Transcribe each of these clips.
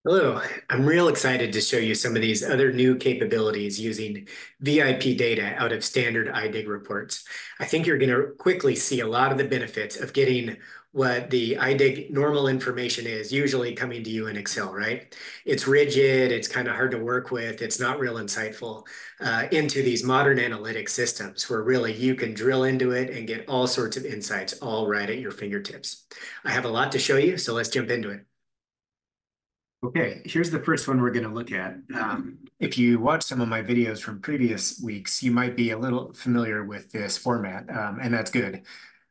Hello, I'm real excited to show you some of these other new capabilities using VIP data out of standard iDig reports. I think you're going to quickly see a lot of the benefits of getting what the iDig normal information is usually coming to you in Excel, right? It's rigid, it's kind of hard to work with, it's not real insightful into these modern analytic systems where really you can drill into it and get all sorts of insights all right at your fingertips. I have a lot to show you, so let's jump into it. Okay, here's the first one we're going to look at. If you watch some of my videos from previous weeks, you might be a little familiar with this format, and that's good.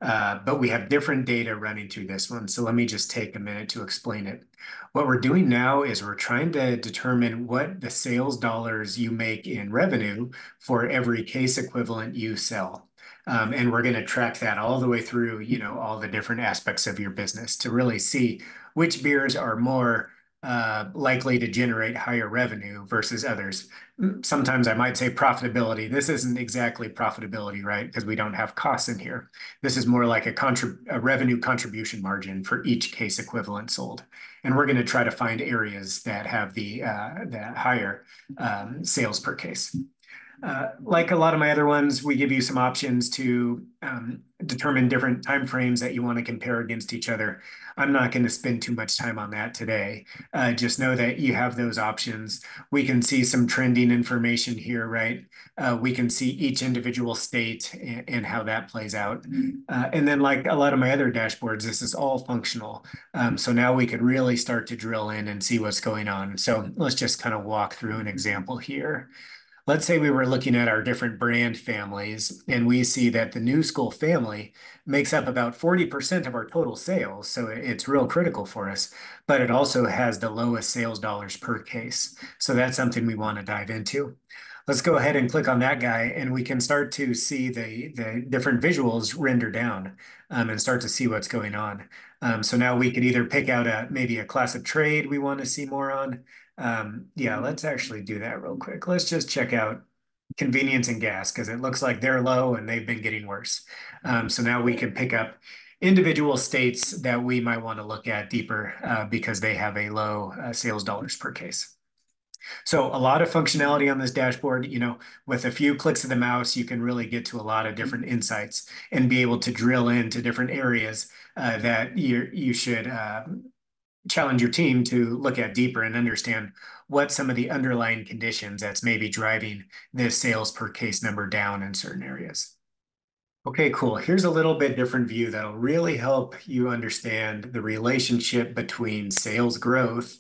But we have different data running through this one, so let me just take a minute to explain it. What we're doing now is we're trying to determine what the sales dollars you make in revenue for every case equivalent you sell. And we're going to track that all the way through, all the different aspects of your business to really see which beers are more likely to generate higher revenue versus others. Sometimes I might say profitability. This isn't exactly profitability, right? Because we don't have costs in here. This is more like a revenue contribution margin for each case equivalent sold. And we're going to try to find areas that have the higher sales per case. Like a lot of my other ones, we give you some options to determine different timeframes that you want to compare against each other. I'm not going to spend too much time on that today. Just know that you have those options. We can see some trending information here, right? We can see each individual state and how that plays out. And then like a lot of my other dashboards, this is all functional. So now we could really start to drill in and see what's going on. So let's just kind of walk through an example here. Let's say we were looking at our different brand families, and we see that the New School family makes up about 40% of our total sales. So it's real critical for us, but it also has the lowest sales dollars per case. So that's something we want to dive into. Let's go ahead and click on that guy, and we can start to see the different visuals render down and start to see what's going on. So now we could either pick out maybe a class of trade we want to see more on. Yeah, let's actually do that real quick. Let's just check out convenience and gas because it looks like they're low and they've been getting worse. So now we can pick up individual states that we might want to look at deeper because they have a low sales dollars per case. So a lot of functionality on this dashboard, with a few clicks of the mouse, you can really get to a lot of different insights and be able to drill into different areas that you should challenge your team to look at deeper and understand what some of the underlying conditions that's maybe driving this sales per case number down in certain areas. Okay, cool. Here's a little bit different view that'll really help you understand the relationship between sales growth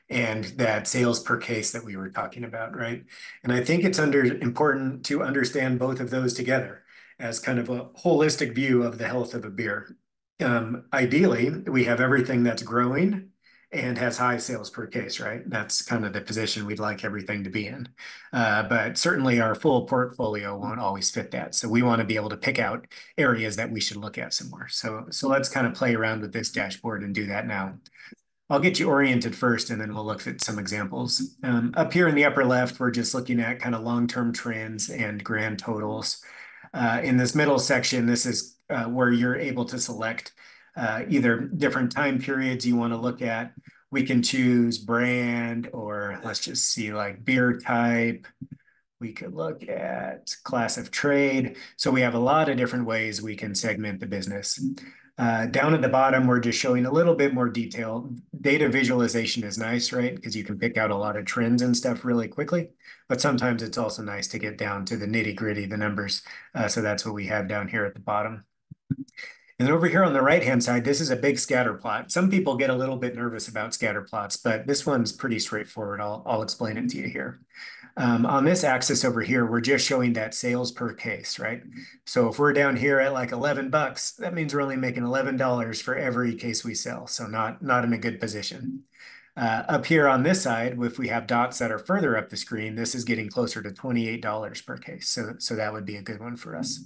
and that sales per case that we were talking about, right? And I think it's important to understand both of those together as kind of a holistic view of the health of a beer. Ideally, we have everything that's growing and has high sales per case, right? That's kind of the position we'd like everything to be in. But certainly our full portfolio won't always fit that. So we want to be able to pick out areas that we should look at some more. So let's kind of play around with this dashboard and do that now. I'll get you oriented first, and then we'll look at some examples. Up here in the upper left, we're just looking at kind of long-term trends and grand totals. In this middle section, this is where you're able to select either different time periods you want to look at. We can choose brand, or let's just see like beer type. We could look at class of trade. So we have a lot of different ways we can segment the business. Down at the bottom, we're just showing a little bit more detail. Data visualization is nice, right? Because you can pick out a lot of trends and stuff really quickly. But sometimes it's also nice to get down to the nitty gritty, the numbers. So that's what we have down here at the bottom. And then over here on the right-hand side, this is a big scatter plot. Some people get a little bit nervous about scatter plots, but this one's pretty straightforward. I'll explain it to you here. On this axis over here, we're just showing that sales per case, right? So if we're down here at like 11 bucks, that means we're only making $11 for every case we sell. So not in a good position. Up here on this side, if we have dots that are further up the screen, this is getting closer to $28 per case. So that would be a good one for us.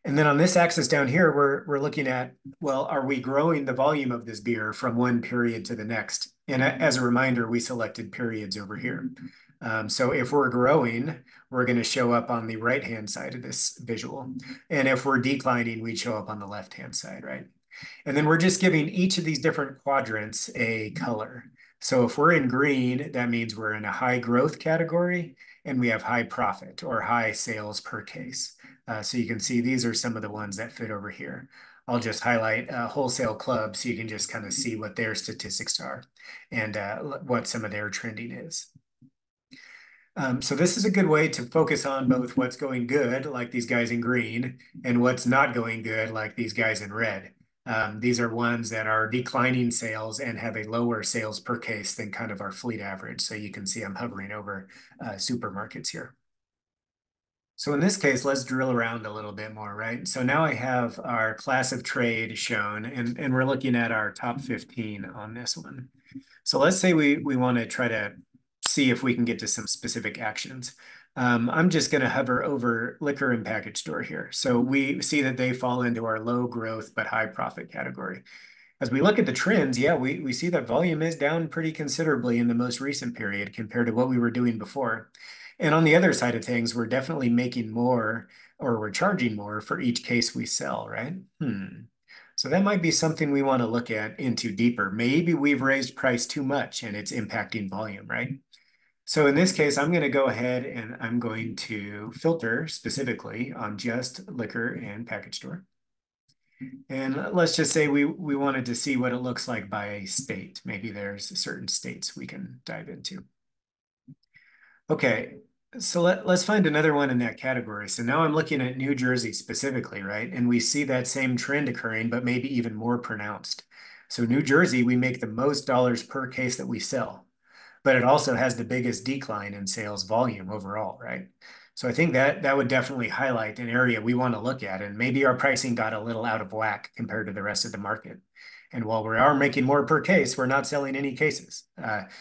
And then on this axis down here, we're looking at, well, are we growing the volume of this beer from one period to the next? And as a reminder, we selected periods over here. So if we're growing, we're going to show up on the right-hand side of this visual. And if we're declining, we'd show up on the left-hand side, right? And then we're just giving each of these different quadrants a color. So if we're in green, that means we're in a high growth category and we have high profit or high sales per case. So you can see these are some of the ones that fit over here. I'll just highlight Wholesale Club so you can just kind of see what their statistics are and what some of their trending is. So this is a good way to focus on both what's going good, like these guys in green, and what's not going good, like these guys in red. These are ones that are declining sales and have a lower sales per case than kind of our fleet average. So you can see I'm hovering over supermarkets here. So in this case, let's drill around a little bit more, right? So now I have our class of trade shown, and we're looking at our top 15 on this one. So let's say we want to try to see if we can get to some specific actions. I'm just going to hover over liquor and package store here. So we see that they fall into our low growth but high profit category. As we look at the trends, yeah, we see that volume is down pretty considerably in the most recent period compared to what we were doing before. And on the other side of things, we're definitely making more or we're charging more for each case we sell, right? So that might be something we want to look at into deeper. Maybe we've raised price too much and it's impacting volume, right? So in this case, I'm going to go ahead and I'm going to filter specifically on just liquor and package store. And let's just say we wanted to see what it looks like by state. Maybe there's certain states we can dive into. Okay, so let's find another one in that category. So now I'm looking at New Jersey specifically, right? And we see that same trend occurring, but maybe even more pronounced. So New Jersey, we make the most dollars per case that we sell, but it also has the biggest decline in sales volume overall, right? So I think that would definitely highlight an area we want to look at, and maybe our pricing got a little out of whack compared to the rest of the market. And while we are making more per case, we're not selling any cases.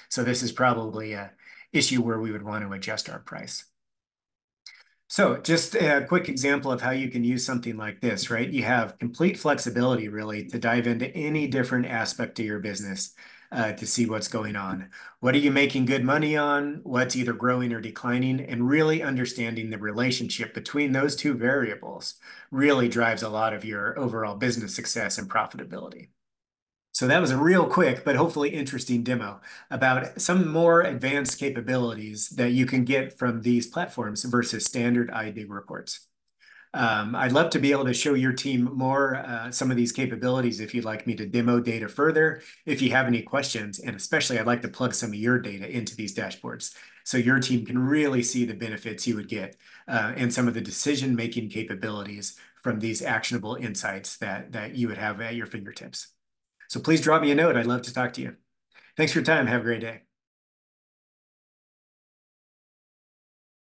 So this is probably a issue where we would want to adjust our price. So just a quick example of how you can use something like this, right? You have complete flexibility really to dive into any different aspect of your business to see what's going on. What are you making good money on? What's either growing or declining? And really understanding the relationship between those two variables really drives a lot of your overall business success and profitability. So that was a real quick, but hopefully interesting demo about some more advanced capabilities that you can get from these platforms versus standard iDig reports. I'd love to be able to show your team more some of these capabilities if you'd like me to demo data further, if you have any questions, and especially I'd like to plug some of your data into these dashboards so your team can really see the benefits you would get and some of the decision-making capabilities from these actionable insights that you would have at your fingertips. So please drop me a note. I'd love to talk to you. Thanks for your time. Have a great day.